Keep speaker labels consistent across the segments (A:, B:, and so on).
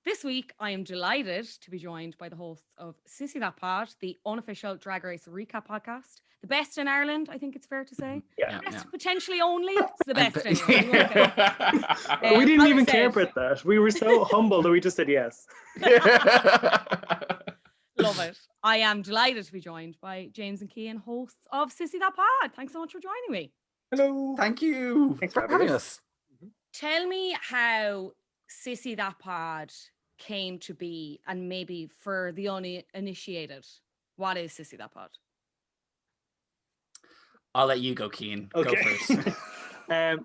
A: This week, I am delighted to be joined by the hosts of Sissy That Pod, the unofficial Drag Race recap podcast. The best in Ireland, I think it's fair to say.
B: Yeah.
A: Best, potentially only. It's the best anyway. We won't get
B: We didn't
A: as I
B: even
A: said-
B: care about that. We were so humble that we just said yes.
A: Love it. I am delighted to be joined by James and Cian, hosts of Sissy That Pod. Thanks so much for joining me.
B: Hello.
C: Thank you
B: Thanks
C: for
B: for
C: having
B: having
C: us.
A: Tell me how Sissy That Pod came to be, and maybe for the uninitiated, what is Sissy That Pod?
C: I'll let you go, Cian.
B: Okay.
C: Go first.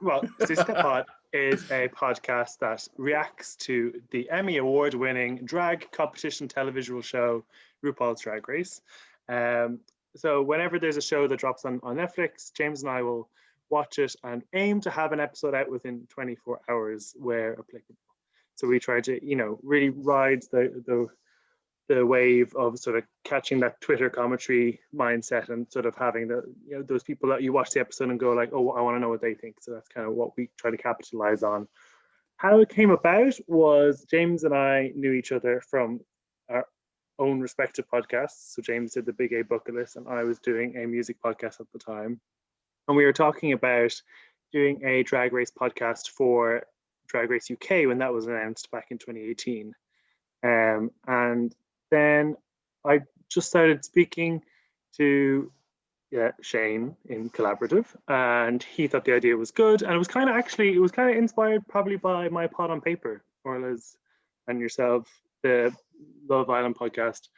B: Well, Sissy That Pod is a podcast that reacts to the Emmy Award-winning drag competition televisual show RuPaul's Drag Race. So whenever there's a show that drops on Netflix, James and I will watch it and aim to have an episode out within 24 hours where applicable. So we try to, really ride the wave of sort of catching that Twitter commentary mindset and sort of having those people that you watch the episode and go like, oh, I want to know what they think. So that's kind of what we try to capitalize on. How it came about was James and I knew each other from our own respective podcasts. So James did the Big A Bucket List and I was doing a music podcast at the time. And we were talking about doing a Drag Race podcast for Drag Race UK when that was announced back in 2018. And then I just started speaking to Shane in Collaborative, and he thought the idea was good. And it was kind of inspired probably by my Pod on Paper, Orla's and yourself, the Love Island podcast.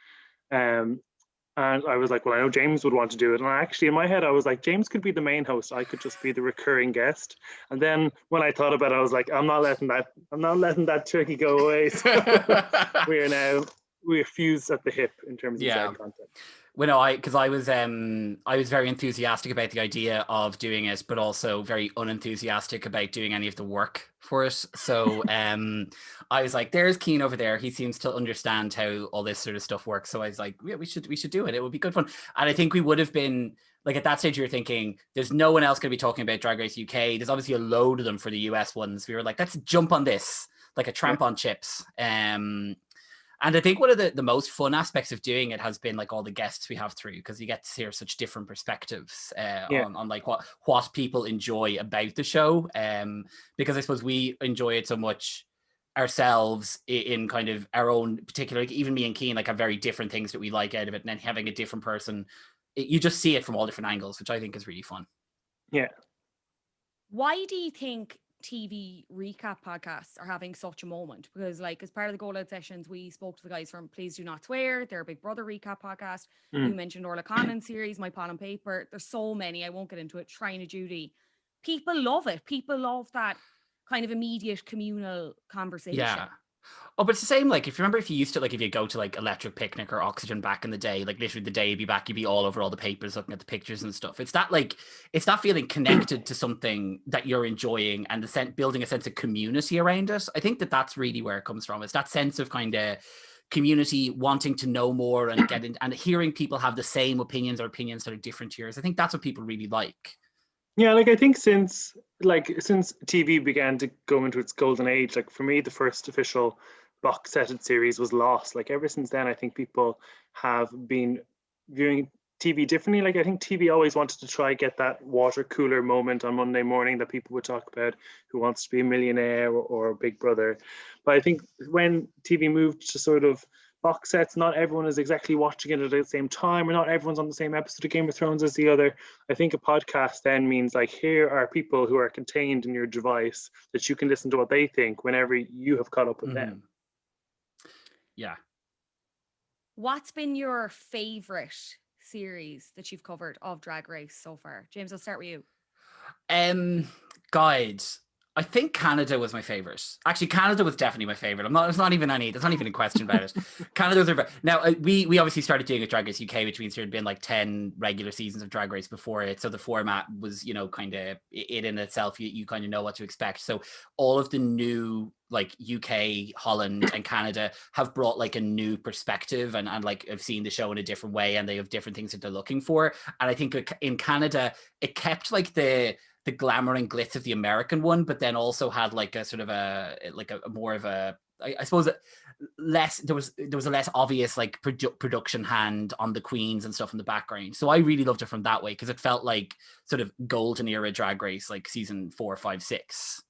B: And I was like, well, I know James would want to do it. And actually, in my head, I was like, James could be the main host. I could just be the recurring guest. And then when I thought about it, I was like, I'm not letting that turkey go away. So we're fused at the hip in terms of drag content.
C: Well, no, because I was very enthusiastic about the idea of doing it, but also very unenthusiastic about doing any of the work for it. So I was like, there's Cian over there. He seems to understand how all this sort of stuff works. So I was like, yeah, we should do it. It would be good fun. And I think we would have been like at that stage. You were thinking, there's no one else going to be talking about Drag Race UK. There's obviously a load of them for the US ones. We were like, let's jump on this like a tramp on chips. And I think one of the most fun aspects of doing it has been like all the guests we have through, because you get to hear such different perspectives on like what people enjoy about the show. Because I suppose we enjoy it so much ourselves in kind of our own particular, like even me and Cian like have very different things that we like out of it. And then having a different person, you just see it from all different angles, which I think is really fun.
B: Yeah.
A: Why do you think TV recap podcasts are having such a moment? Because like as part of the GoLoud sessions, we spoke to the guys from Please Do Not Swear. They're a Big Brother recap podcast. You mentioned Orla Conlon's series, My Pod on Paper. There's so many, I won't get into it. Shrine of Judy. People love it. People love that kind of immediate communal conversation.
C: Yeah. Oh, but it's the same, like, if you remember, if you used to, like, if you go to, like, Electric Picnic or Oxygen back in the day, like, literally the day you'd be back, you'd be all over all the papers looking at the pictures and stuff. It's that feeling connected to something that you're enjoying and building a sense of community around it. I think that's really where it comes from. It's that sense of kind of community, wanting to know more and and hearing people have the same opinions or opinions that are different to yours. I think that's what people really like.
B: Yeah, like I think since TV began to go into its golden age, like for me, the first official box setted series was Lost. Like ever since then, I think people have been viewing TV differently. Like I think TV always wanted to try get that water cooler moment on Monday morning that people would talk about, Who Wants to Be a Millionaire or Big Brother. But I think when TV moved to sort of box sets, not everyone is exactly watching it at the same time, or not everyone's on the same episode of Game of Thrones as the other. I think a podcast then means like, here are people who are contained in your device that you can listen to what they think whenever you have caught up with them.
C: Yeah.
A: What's been your favorite series that you've covered of Drag Race so far? James, I'll start with you.
C: Guides. I think Canada was my favorite. Actually, Canada was definitely my favorite. There's not even a question about it. Canada was my favorite. Now, we obviously started doing a Drag Race UK, which means there had been like 10 regular seasons of Drag Race before it. So the format was, kind of it in itself, you kind of know what to expect. So all of the new like UK, Holland and Canada have brought like a new perspective and like have seen the show in a different way, and they have different things that they're looking for. And I think in Canada, it kept like the glamour and glitz of the American one, but then also had like a sort of a more of a I suppose there was a less obvious like production hand on the queens and stuff in the background. So I really loved it from that way because it felt like sort of golden era Drag Race, like season 4, 5, 6.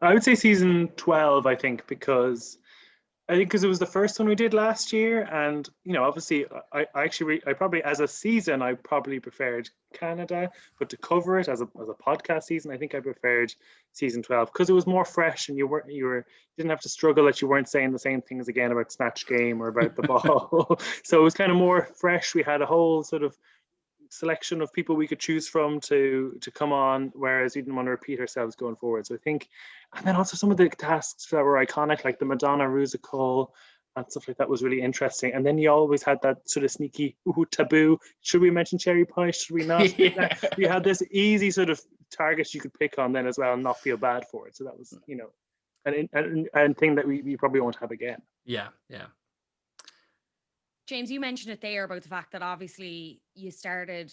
B: I would say season 12, I think, because it was the first one we did last year, and obviously, I probably as a season I probably preferred Canada, but to cover it as a podcast season, I think I preferred season 12 because it was more fresh, and you didn't have to struggle that you weren't saying the same things again about Snatch Game or about the ball. So it was kind of more fresh. We had a whole sort of selection of people we could choose from to come on, whereas we didn't want to repeat ourselves going forward. So I think, and then also some of the tasks that were iconic, like the Madonna Rusical and stuff like that, was really interesting. And then you always had that sort of sneaky taboo. Should we mention cherry pie? Should we not?
C: Yeah.
B: You had this easy sort of target you could pick on then as well and not feel bad for it. So that was, an thing that we probably won't have again.
C: Yeah.
A: James, you mentioned it there about the fact that obviously you started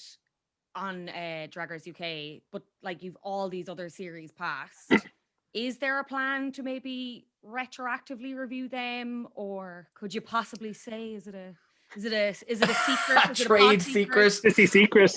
A: on Drag Race UK, but like you've all these other series past. Is there a plan to maybe retroactively review them, or could you possibly say is it a secret?
C: Trade secret?
B: Sissy secret.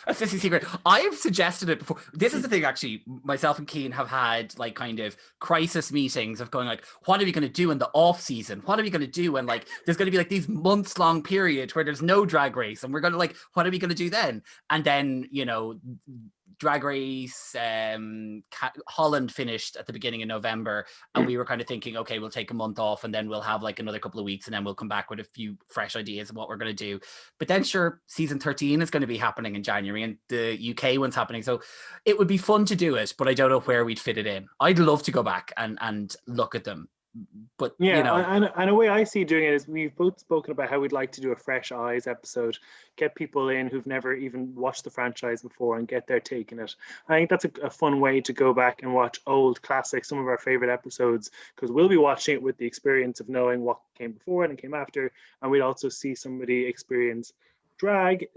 C: A Sissy secret. I've suggested it before. This is the thing, actually. Myself and Cian have had like kind of crisis meetings of going like, what are we going to do in the off season? What are we going to do? And like, there's going to be like these months long periods where there's no Drag Race, and we're going to like, what are we going to do then? And then Drag Race Holland finished at the beginning of November, and we were kind of thinking, okay, we'll take a month off and then we'll have like another couple of weeks and then we'll come back with a few fresh ideas of what we're going to do. But then sure, season 13 is going to be happening in January and the UK one's happening, so it would be fun to do it, but I don't know where we'd fit it in. I'd love to go back and look at them. But
B: and a way I see doing it is we've both spoken about how we'd like to do a fresh eyes episode, get people in who've never even watched the franchise before and get their take in it. I think that's a fun way to go back and watch old classics, some of our favorite episodes, because we'll be watching it with the experience of knowing what came before and came after, and we'd also see somebody experience drag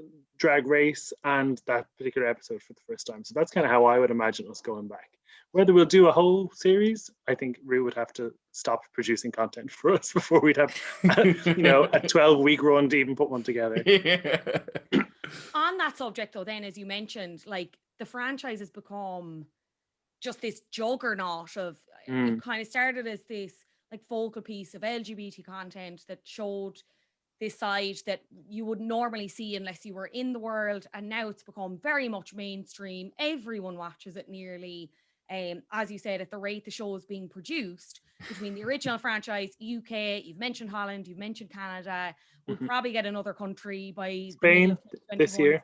B: race and that particular episode for the first time. So that's kind of how I would imagine us going back. Whether we'll do a whole series, I think Ru would have to stop producing content for us before we'd have, a 12-week run to even put one together.
A: On that subject, though, then, as you mentioned, like the franchise has become just this juggernaut of, it kind of started as this like focal piece of LGBT content that showed this side that you would normally see unless you were in the world. And now it's become very much mainstream. Everyone watches it nearly. As you said, at the rate the show is being produced, between the original franchise, UK, you've mentioned Holland, you've mentioned Canada, we'll probably get another country by
B: Spain this year.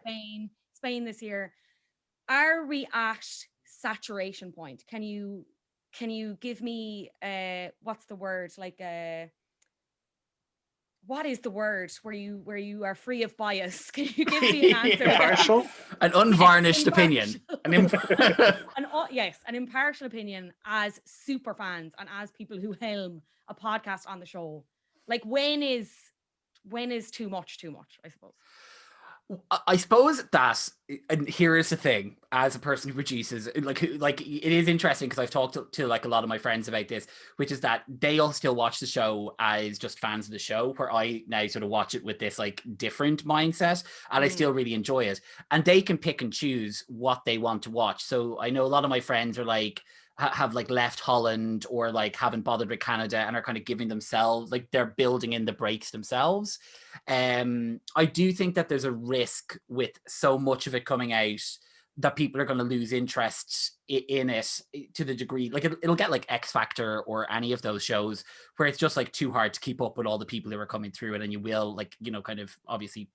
A: Spain this year. Are we at saturation point? Can you give me what's the word? Like what is the word where you are free of bias? Can you give me an answer?
B: Impartial?
C: An unvarnished opinion.
A: An impartial opinion as super fans and as people who helm a podcast on the show. Like when is too much, I suppose?
C: I suppose that, and here is the thing, as a person who produces, like it is interesting because I've talked to like a lot of my friends about this, which is that they all still watch the show as just fans of the show, where I now sort of watch it with this like different mindset, and I still really enjoy it, and they can pick and choose what they want to watch. So I know a lot of my friends are like, have like left Holland or like haven't bothered with Canada and are kind of giving themselves, like they're building in the breaks themselves. I do think that there's a risk with so much of it coming out that people are going to lose interest in it to the degree, like it'll get like X Factor or any of those shows where it's just like too hard to keep up with all the people who are coming through it, and you will like, kind of obviously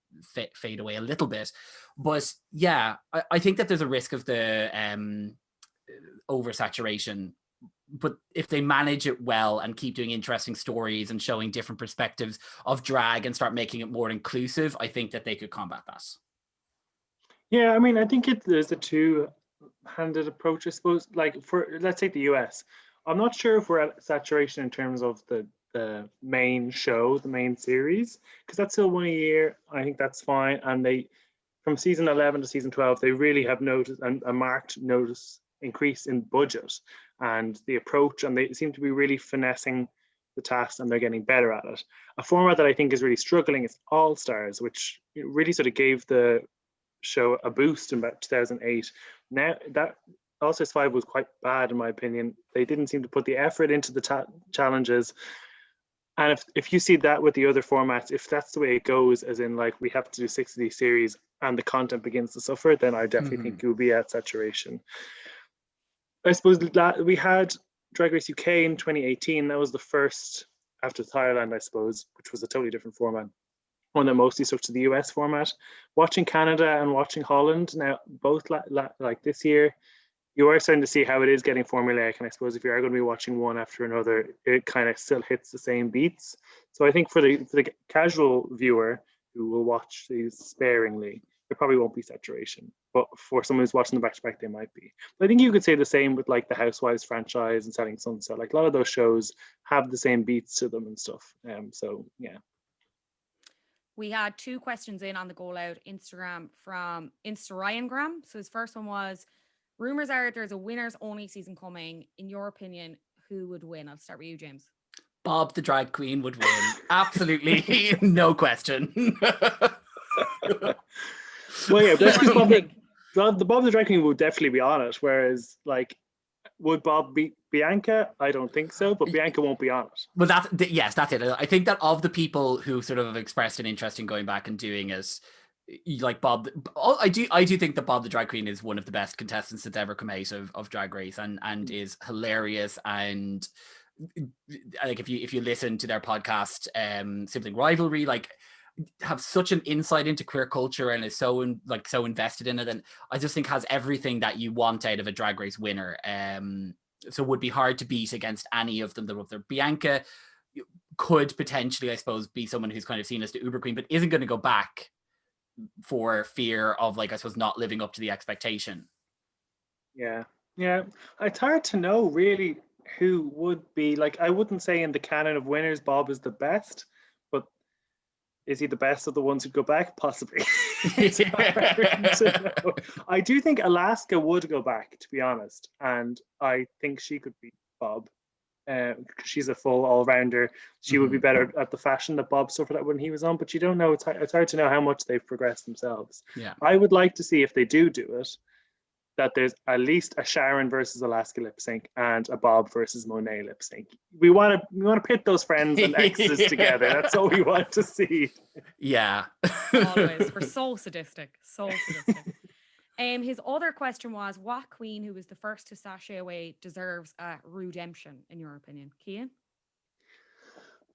C: fade away a little bit. But yeah, I think that there's a risk of the oversaturation, but if they manage it well and keep doing interesting stories and showing different perspectives of drag and start making it more inclusive, I think that they could combat that.
B: Yeah, I mean, I think there's a two-handed approach, I suppose. Like let's take the US. I'm not sure if we're at saturation in terms of the main show, the main series, because that's still one a year. I think that's fine. And they, from season 11 to season 12, they really have noticed a marked increase in budget, and the approach, and they seem to be really finessing the task, and they're getting better at it. A format that I think is really struggling is All Stars, which really sort of gave the show a boost in about 2008. Now that All Stars 5 was quite bad in my opinion. They didn't seem to put the effort into the challenges. And if you see that with the other formats, if that's the way it goes, as in like we have to do 6 of these series and the content begins to suffer, then I definitely think it will be at saturation. I suppose that we had Drag Race UK in 2018. That was the first after Thailand, I suppose, which was a totally different format. One that mostly stuck to the US format. Watching Canada and watching Holland now, both like this year, you are starting to see how it is getting formulaic. And I suppose if you are going to be watching one after another, it kind of still hits the same beats. So I think for the casual viewer who will watch these sparingly, there probably won't be saturation. But for someone who's watching them back to back, they might be. But I think you could say the same with like the Housewives franchise and Selling Sunset. Like a lot of those shows have the same beats to them and stuff. So yeah.
A: We had 2 questions in on the GoLoud Instagram from Instagram. So his first one was, rumors are there's a winners only season coming. In your opinion, who would win? I'll start with you, James.
C: Bob the drag queen would win. Absolutely, no question.
B: Well, yeah, that's because Bob the drag queen would definitely be on it. Whereas, like, would Bob beat Bianca? I don't think so, but Bianca won't be on it.
C: Well, yes, that's it. I think that of the people who sort of have expressed an interest in going back and doing it, like Bob, I do think that Bob the drag queen is one of the best contestants that's ever come out of Drag Race, and is hilarious. And like if you listen to their podcast, Sibling Rivalry, like have such an insight into queer culture and is so invested in it, and I just think has everything that you want out of a Drag Race winner. So would be hard to beat against any of them. Bianca could potentially, I suppose, be someone who's kind of seen as the Uber queen, but isn't going to go back for fear of, like, I suppose, not living up to the expectation.
B: Yeah. It's hard to know really who would be, like, I wouldn't say in the canon of winners Bob is the best, but is he the best of the ones who go back? Possibly. It's hard to know. I do think Alaska would go back, to be honest, and I think she could beat Bob. Because she's a full all-rounder. She would be better at the fashion that Bob suffered at when he was on, but you don't know. It's hard to know how much they've progressed themselves.
C: Yeah.
B: I would like to see, if they do it, that there's at least a Sharon versus Alaska lip sync and a Bob versus Monet lip sync. We want to pit those friends and exes together. That's all we want to see.
C: Yeah.
A: Always. We're so sadistic. His other question was, what queen who was the first to sashay away deserves a redemption, in your opinion? Cian?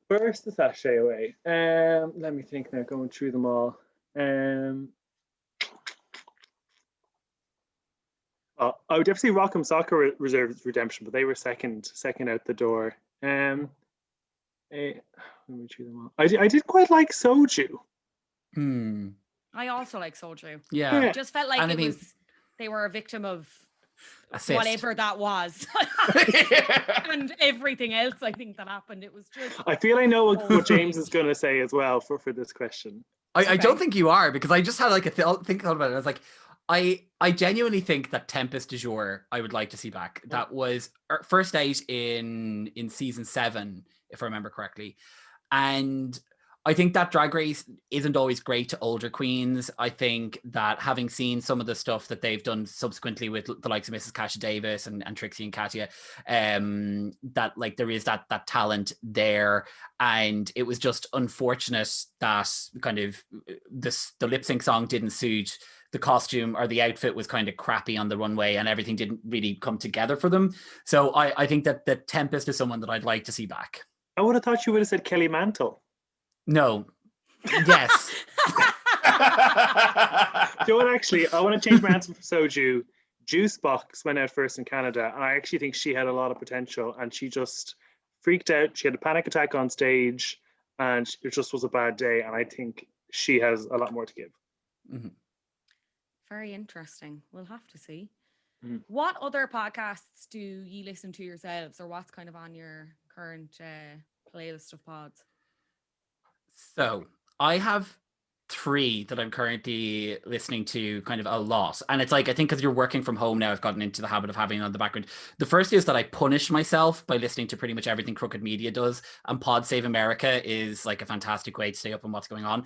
B: First to sashay away. Let me think now, going through them all. I would definitely say Rock'em Soccer reserves redemption, but they were second out the door. Let me choose them all. I did quite like Soju.
A: I also like Soju.
C: Yeah.
A: It just felt like they were a victim of whatever that was. And everything else I think that happened. It was just...
B: I feel I know what James is going to say as well for this question.
C: I don't think you are, because I just had like a think about it. I was like, I genuinely think that Tempest du Jour I would like to see back. That was first out in season 7, if I remember correctly. And I think that Drag Race isn't always great to older queens. I think that having seen some of the stuff that they've done subsequently with the likes of Mrs. Kasha Davis and Trixie and Katya, that like there is that talent there. And it was just unfortunate that kind of the lip sync song didn't suit. The costume or the outfit was kind of crappy on the runway, and everything didn't really come together for them. So I think that the Tempest is someone that I'd like to see back.
B: I would have thought you would have said Kelly Mantle.
C: No. Yes.
B: Do you know what, actually, I want to change my answer for Soju. Juicebox went out first in Canada, and I actually think she had a lot of potential, and she just freaked out. She had a panic attack on stage, and it just was a bad day, and I think she has a lot more to give.
C: Mm-hmm.
A: Very interesting. We'll have to see. What other podcasts do you listen to yourselves, or what's kind of on your current playlist of pods?
C: So I have three that I'm currently listening to kind of a lot. And it's like, I think because you're working from home now, I've gotten into the habit of having it on the background. The first is that I punish myself by listening to pretty much everything Crooked Media does. And Pod Save America is like a fantastic way to stay up on what's going on.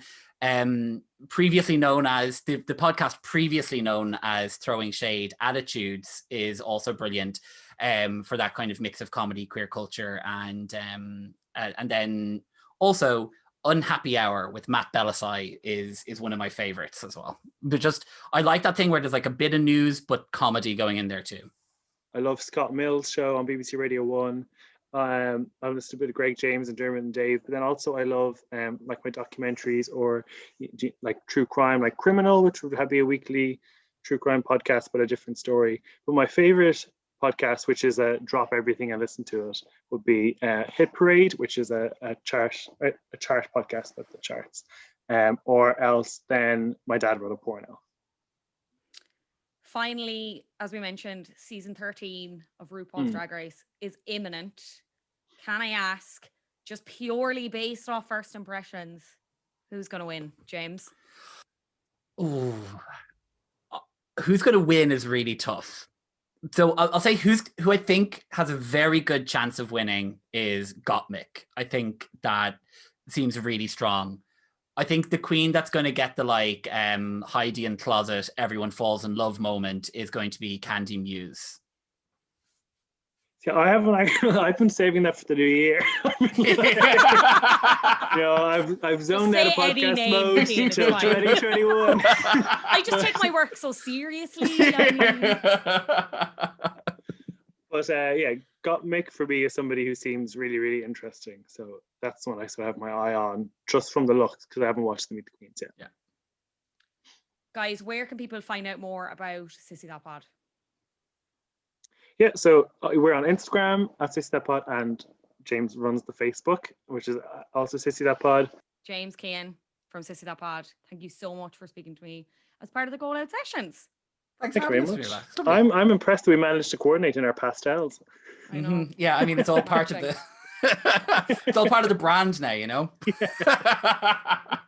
C: Previously known as, the podcast previously known as Throwing Shade, Attitudes is also brilliant for that kind of mix of comedy, queer culture, and then also Unhappy Hour with Matt Bellassai is one of my favorites as well. But just, I like that thing where there's like a bit of news but comedy going in there too.
B: I love Scott Mills' show on BBC Radio 1. I listen to a bit of Greg James and Dermot and Dave, but then also I love like my documentaries or like true crime, like Criminal, which would be a weekly true crime podcast but a different story. But my favorite podcast, which is a drop everything and listen to it, would be Hit Parade, which is a chart podcast about the charts, or else then My Dad Wrote a Porno.
A: Finally, as we mentioned, season 13 of RuPaul's Drag Race is imminent. Can I ask, just purely based off first impressions, who's going to win, James?
C: Ooh. Who's going to win is really tough. So I'll say who I think has a very good chance of winning is Gottmik. I think that seems really strong. I think the queen that's going to get the like Heidi in closet, everyone falls in love moment is going to be Candy Muse.
B: Yeah, I haven't. I've been saving that for the new year. I've zoned out of podcast mode to 2021.
A: I just take my work so seriously.
B: But yeah, Gottmik for me is somebody who seems really, really interesting. So that's one I still have my eye on, just from the looks, because I haven't watched the Meet the Queens yet.
C: Yeah.
A: Guys, where can people find out more about Sissy That Pod?
B: Yeah, so we're on Instagram at Sissy That Pod, and James runs the Facebook, which is also Sissy That Pod.
A: James Cian from Sissy That Pod, thank you so much for speaking to me as part of the GoLoud sessions.
B: Thank you very much. I'm impressed that we managed to coordinate in our pastels.
A: I know.
C: Yeah, I mean, it's all part of the it's all part of the brand now, you know.
B: Yeah.